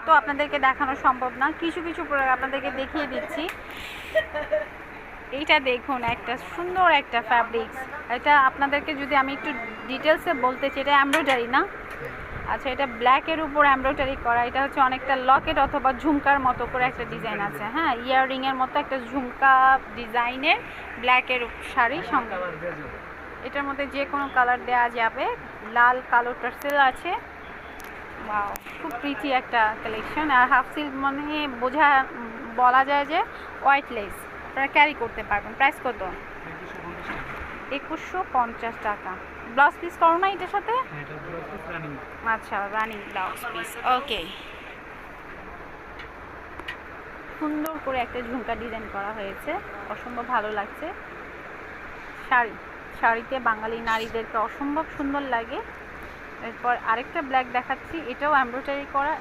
তো আপনাদেরকে দেখানো সম্ভব না, কিছু কিছু প্রোডাক্ট আপনাদেরকে দেখিয়ে দিচ্ছি। এইটা দেখুন, একটা সুন্দর একটা ফ্যাব্রিক্স। এটা আপনাদেরকে যদি আমি একটু ডিটেলসে বলতে চাই, এটা এমব্রয়ডারি না, আচ্ছা এটা ব্ল্যাকের উপর এমব্রয়ডারি করা। এটা হচ্ছে অনেকটা লকেট অথবা ঝুমকার মতো করে একটা ডিজাইন আছে, হ্যাঁ ইয়াররিংয়ের মতো একটা ঝুমকা ডিজাইনের ব্ল্যাকের শাড়ি সঙ্গে। এটার মধ্যে যে কোনো কালার দেওয়া যাবে, লাল কালো টার্সেল আছে। ওয়াও, খুব প্রিটি একটা কালেকশন। আর হাফ সিল্ক মানে বলা যায় যে হোয়াইট লেস, আপনারা ক্যারি করতে পারবেন। প্রাইস কত? 2150 টাকা। ব্লাউজ পিস করো না এটার সাথে? আচ্ছা, রানিং ব্লাউজ পিস। ওকে, সুন্দর করে একটা ঝুমকা ডিজাইন করা হয়েছে, অসম্ভব ভালো লাগছে। শাড়িতে বাঙালি নারীদেরকে অসম্ভব সুন্দর লাগে। এরপর আরেকটা ব্ল্যাক দেখাচ্ছি, এটাও এমব্রয়ডারি করা।